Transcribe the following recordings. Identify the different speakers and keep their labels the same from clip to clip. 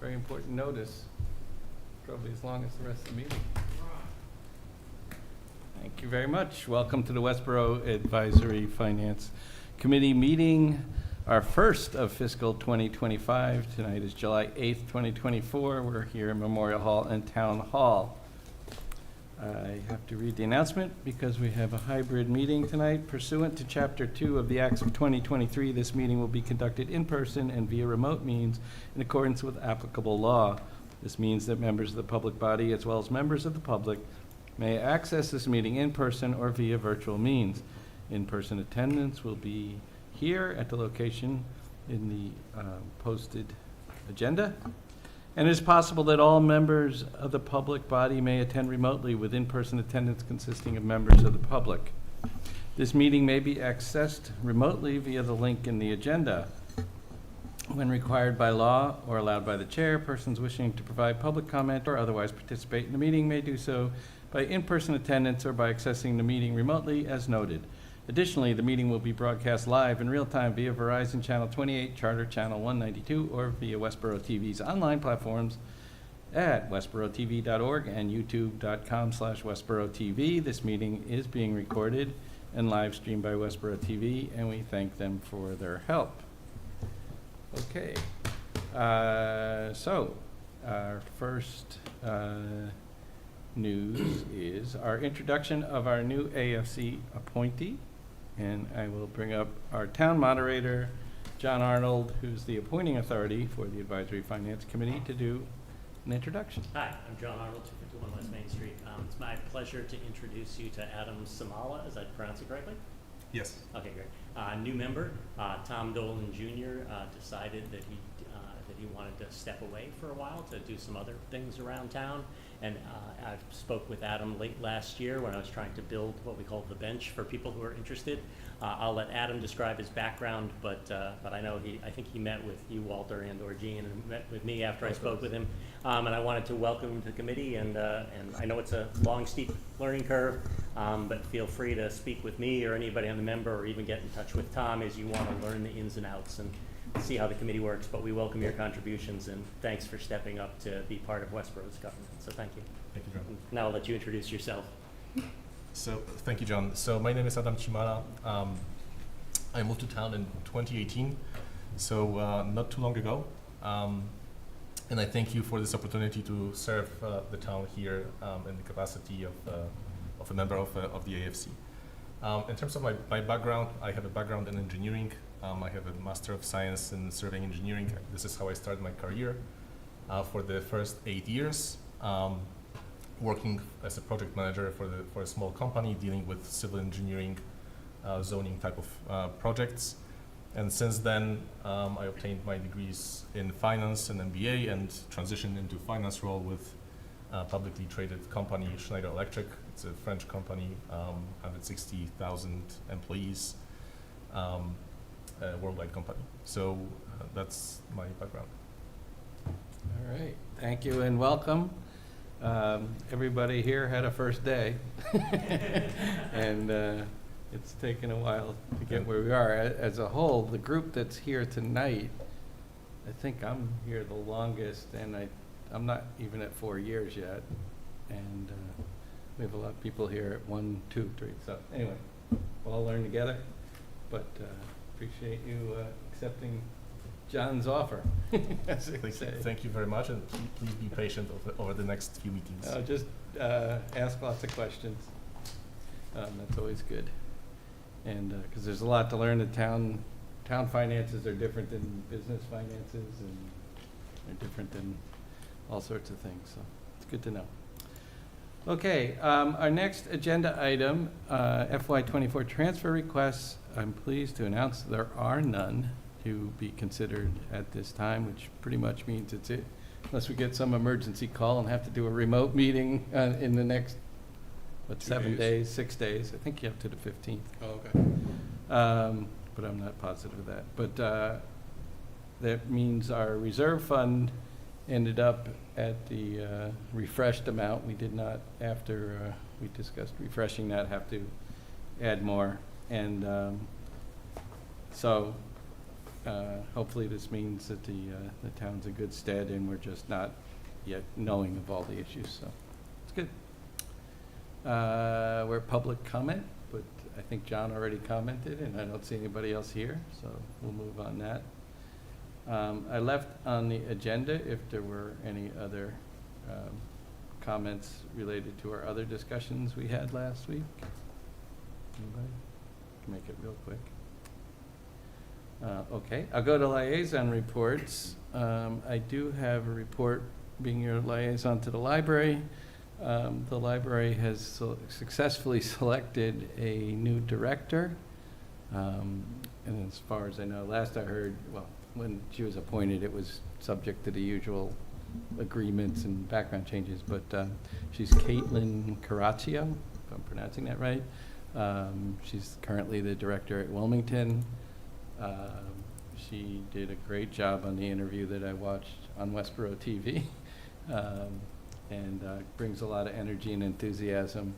Speaker 1: very important notice, probably as long as the rest of the meeting. Thank you very much. Welcome to the Westborough Advisory Finance Committee meeting, our first of fiscal 2025. Tonight is July 8th, 2024. We're here in Memorial Hall and Town Hall. I have to read the announcement because we have a hybrid meeting tonight. Pursuant to Chapter 2 of the Acts of 2023, this meeting will be conducted in person and via remote means in accordance with applicable law. This means that members of the public body, as well as members of the public, may access this meeting in person or via virtual means. In-person attendance will be here at the location in the posted agenda. And it is possible that all members of the public body may attend remotely with in-person attendance consisting of members of the public. This meeting may be accessed remotely via the link in the agenda. When required by law or allowed by the chair, persons wishing to provide public comment or otherwise participate in the meeting may do so by in-person attendance or by accessing the meeting remotely as noted. Additionally, the meeting will be broadcast live in real time via Verizon Channel 28, Charter Channel 192, or via Westborough TV's online platforms at westboroughTV.org and youtube.com/WestboroughTV. This meeting is being recorded and live streamed by Westborough TV, and we thank them for their help. Okay, so our first news is our introduction of our new AFC appointee. And I will bring up our town moderator, John Arnold, who's the appointing authority for the Advisory Finance Committee, to do an introduction.
Speaker 2: Hi, I'm John Arnold, 251 West Main Street. It's my pleasure to introduce you to Adam Samala. Is I pronounce it correctly?
Speaker 3: Yes.
Speaker 2: Okay, great. New member, Tom Dolan Jr. Decided that he wanted to step away for a while to do some other things around town. And I spoke with Adam late last year when I was trying to build what we call the bench for people who are interested. I'll let Adam describe his background, but I know I think he met with you, Walter, and/or Gene, and met with me after I spoke with him. And I wanted to welcome him to the committee. And I know it's a long, steep learning curve, but feel free to speak with me or anybody on the member, or even get in touch with Tom as you want to learn the ins and outs and see how the committee works. But we welcome your contributions, and thanks for stepping up to be part of Westborough's government. So thank you.
Speaker 3: Thank you, John.
Speaker 2: Now I'll let you introduce yourself.
Speaker 3: So, thank you, John. So, my name is Adam Cimala. I moved to town in 2018, so not too long ago. And I thank you for this opportunity to serve the town here in the capacity of a member of the AFC. In terms of my background, I have a background in engineering. I have a Master of Science in Surveying Engineering. This is how I started my career for the first 8 years, working as a project manager for a small company dealing with civil engineering, zoning type of projects. And since then, I obtained my degrees in finance and MBA and transitioned into finance role with a publicly traded company, Schneider Electric. It's a French company, 160,000 employees. Worldwide company. So that's my background.
Speaker 1: All right, thank you and welcome. Everybody here had a first day, and it's taken a while to get where we are. As a whole, the group that's here tonight, I think I'm here the longest, and I'm not even at 4 years yet. And we have a lot of people here at 1, 2, 3. So anyway, we'll all learn together, but appreciate you accepting John's offer.
Speaker 3: Thank you very much, and please be patient over the next few meetings.
Speaker 1: Just ask lots of questions. That's always good. And because there's a lot to learn. The town finances are different than business finances, and they're different than all sorts of things. So it's good to know. Okay, our next agenda item, FY24 transfer requests. I'm pleased to announce there are none to be considered at this time, which pretty much means it's it, unless we get some emergency call and have to do a remote meeting in the next, 7 days, 6 days. I think you have to the 15th.
Speaker 4: Oh, okay.
Speaker 1: But I'm not positive of that. But that means our reserve fund ended up at the refreshed amount. We did not, after we discussed refreshing that, have to add more. And so hopefully this means that the town's in good stead and we're just not yet knowing of all the issues, so it's good. We're public comment, but I think John already commented and I don't see anybody else here, so we'll move on that. I left on the agenda if there were any other comments related to our other discussions we had last week. Anybody? Can make it real quick. Okay, I'll go to liaison reports. I do have a report being your liaison to the library. The library has successfully selected a new director. And as far as I know, last I heard, well, when she was appointed, it was subject to the usual agreements and background changes, but she's Caitlin Caraccio, if I'm pronouncing that right. She's currently the director at Wilmington. She did a great job on the interview that I watched on Westborough TV, and brings a lot of energy and enthusiasm,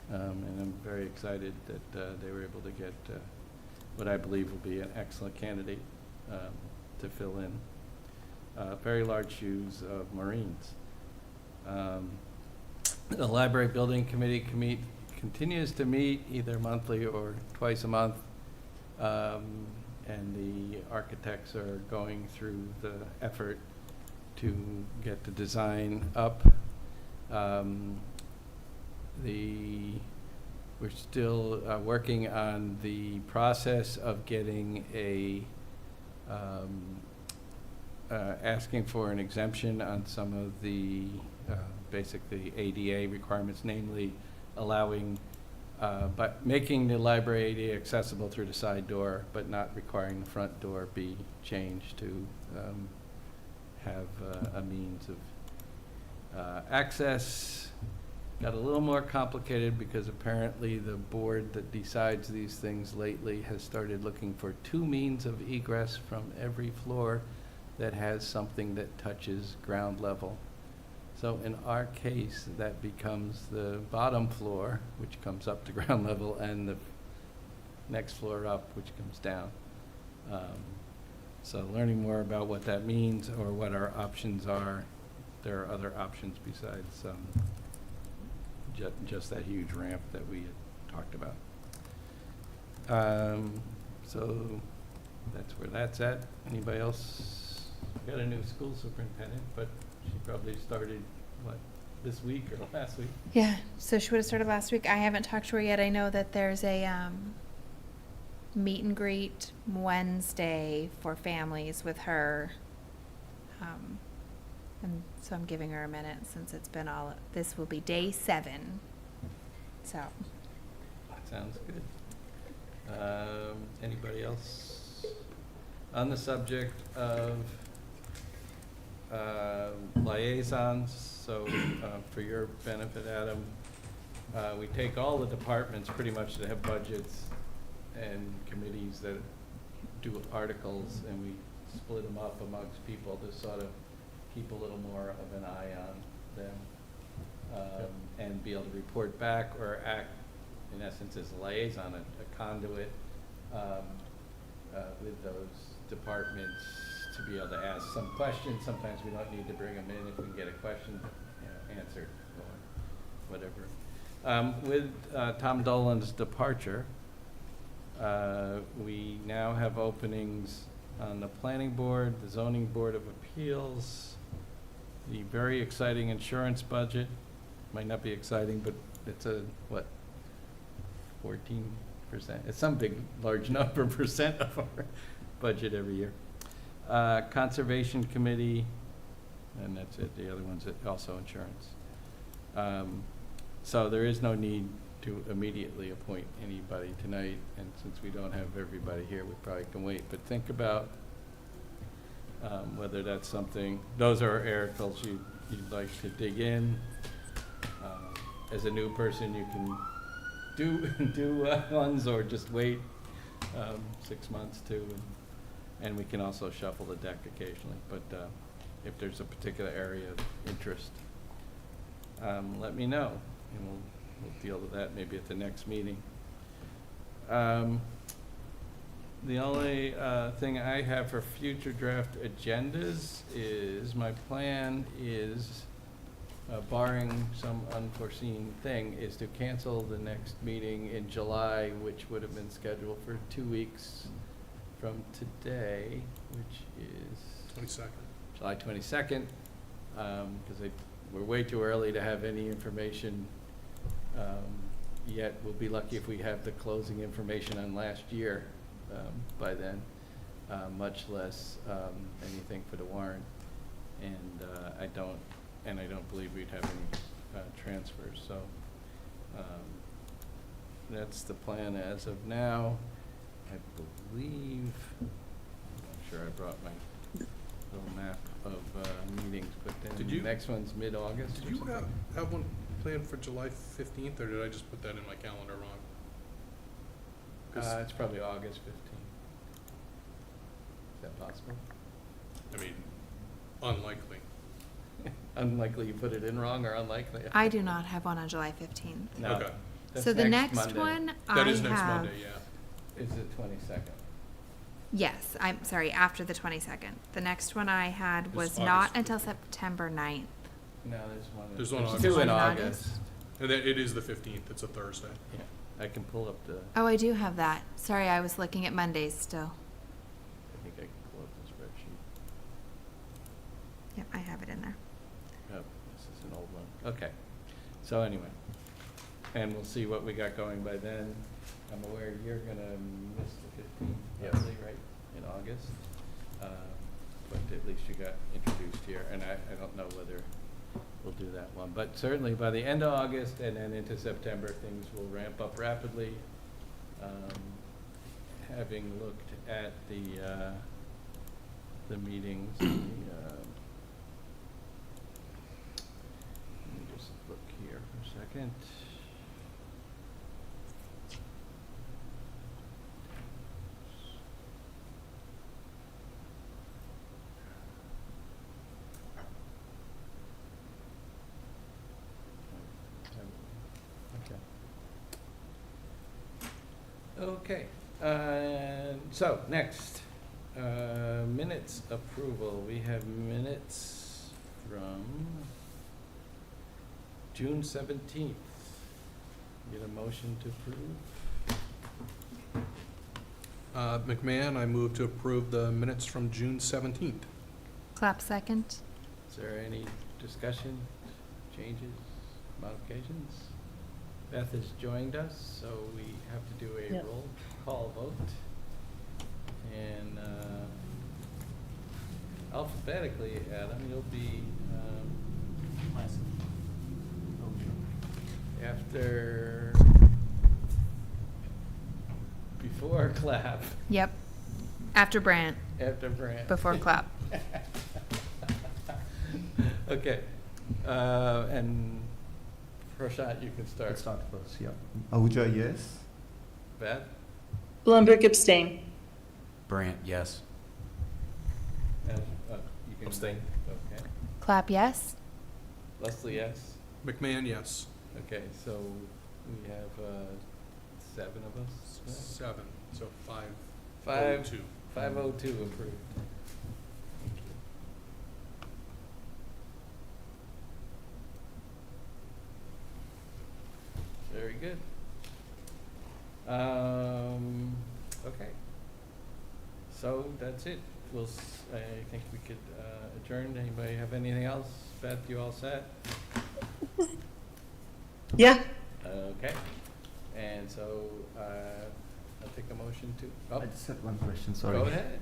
Speaker 1: and I'm very excited that they were able to get what I believe will be an excellent candidate to fill in very large shoes of Maureen's. The Library Building Committee continues to meet either monthly or twice a month, and the architects are going through the effort to get the design up. We're still working on the process of getting asking for an exemption on some of the basically ADA requirements, namely allowing, but making the library ADA accessible through the side door, but not requiring the front door be changed to have a means of access. Got a little more complicated because apparently the board that decides these things lately has started looking for 2 means of egress from every floor that has something that touches ground level. So in our case, that becomes the bottom floor, which comes up to ground level, and the next floor up, which comes down. So learning more about what that means or what our options are. There are other options besides just that huge ramp that we had talked about. So that's where that's at. Anybody else? We got a new school superintendent, but she probably started, what, this week or last week?
Speaker 4: Yeah, so she would have started last week. I haven't talked to her yet. I know that there's a meet and greet Wednesday for families with her. And so I'm giving her a minute since it's been this will be day 7. So.
Speaker 1: That sounds good. Anybody else? On the subject of liaisons, so for your benefit, Adam, we take all the departments pretty much that have budgets and committees that do articles, and we split them up amongst people to sort of keep a little more of an eye on them, and be able to report back or act, in essence, as a liaison, a conduit with those departments to be able to ask some questions. Sometimes we don't need to bring them in if we can get a question answered or whatever. With Tom Dolan's departure, we now have openings on the Planning Board, the Zoning Board of Appeals, the very exciting insurance budget. Might not be exciting, but it's a, what, 14%? It's some big, large number percent of our budget every year. Conservation Committee, and that's it. The other one's also insurance. So there is no need to immediately appoint anybody tonight, and since we don't have everybody here, we probably can wait. But think about whether that's something, those are articles you'd like to dig in. As a new person, you can do ones or just wait 6 months too, and we can also shuffle the deck occasionally. But if there's a particular area of interest, let me know, and we'll deal with that maybe at the next meeting. The only thing I have for future draft agendas is, my plan is, barring some unforeseen thing, is to cancel the next meeting in July, which would have been scheduled for 2 weeks from today, which is
Speaker 5: 22nd.
Speaker 1: July 22nd, because we're way too early to have any information yet. We'll be lucky if we have the closing information on last year by then, much less anything for the warrant. And I don't believe we'd have any transfers, so that's the plan as of now. I believe, I'm not sure I brought my little map of meetings, but then
Speaker 5: Did
Speaker 1: the
Speaker 5: you-
Speaker 1: next one's mid-August
Speaker 5: Did
Speaker 1: or
Speaker 5: you
Speaker 1: something.
Speaker 5: have one planned for July 15th, or did I just put that in my calendar wrong? 'Cause,
Speaker 1: It's probably August 15th. Is that possible?
Speaker 5: I mean, unlikely.
Speaker 1: Unlikely you put it in wrong, or unlikely?
Speaker 4: I do not have one on July 15th.
Speaker 1: No,
Speaker 5: Okay.
Speaker 1: that's
Speaker 4: So the next
Speaker 1: Monday.
Speaker 4: one I
Speaker 5: That is next
Speaker 4: have.
Speaker 5: Monday, yeah.
Speaker 1: Is the 22nd.
Speaker 4: Yes, I'm sorry, after the 22nd. The next one I had
Speaker 5: It's
Speaker 4: was
Speaker 5: August
Speaker 4: not
Speaker 5: 15th.
Speaker 4: until September 9th.
Speaker 1: No, there's one.
Speaker 5: There's one
Speaker 1: two
Speaker 5: August.
Speaker 1: in
Speaker 4: One in
Speaker 1: August.
Speaker 4: August?
Speaker 5: And then it is the 15th, it's a Thursday.
Speaker 1: Yeah, I can pull up the,
Speaker 4: Oh, I do have that. Sorry, I was looking at Mondays still.
Speaker 1: I think I can pull up the spreadsheet.
Speaker 4: Yep, I have it in there.
Speaker 1: Oh, this is an old one. Okay. So anyway, and we'll see what we got going by then. I'm aware you're gonna miss the 15th,
Speaker 3: Yeah.
Speaker 1: probably, right, in August. But at least you got introduced here, and I don't know whether we'll do that one. But certainly by the end of August and then into September, things will ramp up rapidly. Having looked at the meetings, let me just look here for a second. Okay, so next, minutes approval. We have minutes from June 17th. Get a motion to approve?
Speaker 5: McMahon, I move to approve the minutes from June 17th.
Speaker 4: Clap second.
Speaker 1: Is there any discussion, changes, modifications? Beth has joined us, so we have to do a
Speaker 6: Yep.
Speaker 1: roll call vote. And alphabetically, Adam, you'll be after, before clap,
Speaker 4: Yep. After Brant,
Speaker 1: after Brant.
Speaker 4: before clap.
Speaker 1: Okay, and Prashant, you can start.
Speaker 7: Let's start first, yeah. Ahuja, yes.
Speaker 1: Beth?
Speaker 6: Blumberg abstain.
Speaker 8: Brant, yes.
Speaker 1: And, you can
Speaker 3: Abstain.
Speaker 1: Okay.
Speaker 4: Clap yes.
Speaker 1: Leslie, yes?
Speaker 5: McMahon, yes.
Speaker 1: Okay, so we have 7 of us?
Speaker 5: 7, so 5.
Speaker 1: 502 approved. Thank you. Very good. Okay. So that's it. I think we could adjourn. Anybody have anything else? Beth, you all set?
Speaker 6: Yeah.
Speaker 1: Okay. And so I'll take a motion to,
Speaker 7: I just have one question, sorry.
Speaker 1: go ahead.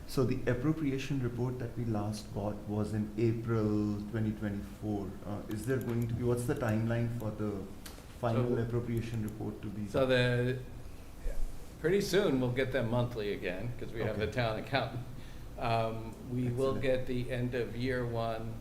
Speaker 7: So the appropriation report that we last got was in April 2024. Is there going to be, what's the timeline for the final
Speaker 1: So-
Speaker 7: appropriation report to be?
Speaker 1: So pretty soon we'll get them monthly again, because we have a
Speaker 7: Okay.
Speaker 1: town accountant. We will
Speaker 7: Excellent.
Speaker 1: get the end of year one.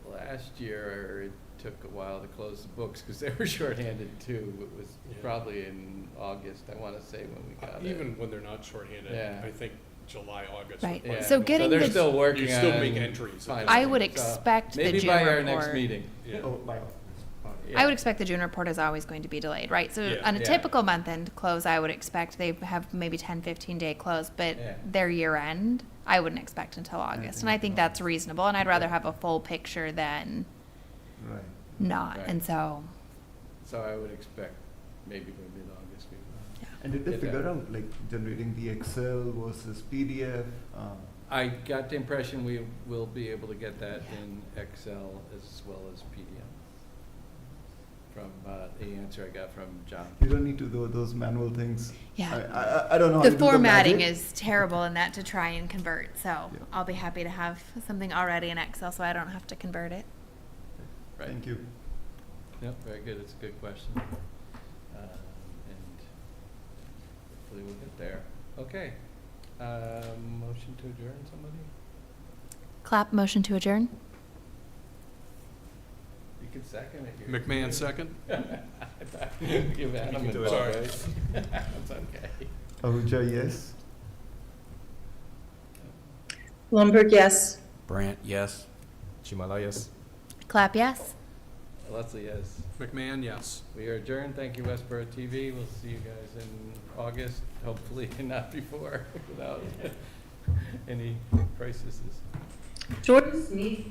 Speaker 1: Last year, it took a while to close the books, because they were shorthanded too. It was
Speaker 5: Yeah.
Speaker 1: probably in August, I want to say, when we got it.
Speaker 5: Even when they're not shorthanded,
Speaker 1: Yeah.
Speaker 5: I think July, August.
Speaker 4: Right.
Speaker 5: would probably
Speaker 4: So
Speaker 5: be-
Speaker 4: getting
Speaker 1: they're
Speaker 4: the-
Speaker 1: still working
Speaker 5: You still
Speaker 1: on
Speaker 5: make entries at this
Speaker 1: finalizing.
Speaker 4: I would
Speaker 1: So
Speaker 4: expect the
Speaker 1: maybe
Speaker 4: June
Speaker 1: by our next
Speaker 4: report.
Speaker 1: meeting.
Speaker 5: Yeah.
Speaker 7: Oh, by
Speaker 1: Yeah.
Speaker 4: I would expect the June report is always going to be delayed, right? So
Speaker 5: Yeah.
Speaker 4: on a
Speaker 1: Yeah.
Speaker 4: typical month-end close, I would expect they have maybe 10, 15-day close, but
Speaker 1: Yeah.
Speaker 4: their year-end, I wouldn't expect until August. And I think that's reasonable, and I'd rather have a full picture than
Speaker 7: Right.
Speaker 4: not.
Speaker 1: Right.
Speaker 4: And so,
Speaker 1: So I would expect maybe by mid-August.
Speaker 7: And did they
Speaker 1: Get
Speaker 7: figure
Speaker 1: that.
Speaker 7: out like generating the Excel versus PDF?
Speaker 1: I got the impression we will be able to get that in Excel as well as PDF. From the answer I got from John.
Speaker 7: You don't need to do those manual things.
Speaker 4: yeah.
Speaker 7: I don't know how
Speaker 4: The
Speaker 7: to do
Speaker 4: formatting
Speaker 7: magic.
Speaker 4: is terrible in that to try and convert, so
Speaker 7: Yeah.
Speaker 4: I'll be happy to have something already in Excel so I don't have to convert it.
Speaker 1: Right.
Speaker 7: Thank you.
Speaker 1: Yep, very good. It's a good question. And hopefully we'll get there. Okay. Motion to adjourn, somebody?
Speaker 4: Clap, motion to adjourn.
Speaker 1: You can second it. You're-
Speaker 5: McMahon, second?
Speaker 1: Give Adam
Speaker 3: can
Speaker 1: a
Speaker 3: do it.
Speaker 1: call,
Speaker 5: Sorry.
Speaker 1: right? That's okay.
Speaker 7: Ahuja, yes.
Speaker 6: Blumberg, yes.
Speaker 8: Brant, yes.
Speaker 3: Chimala, yes.
Speaker 4: Clap, yes.
Speaker 1: Leslie, yes.
Speaker 5: McMahon, yes.
Speaker 1: We are adjourned. Thank you, Westborough TV. We'll see you guys in August, hopefully not before, without any crises.
Speaker 6: Jordan Smith.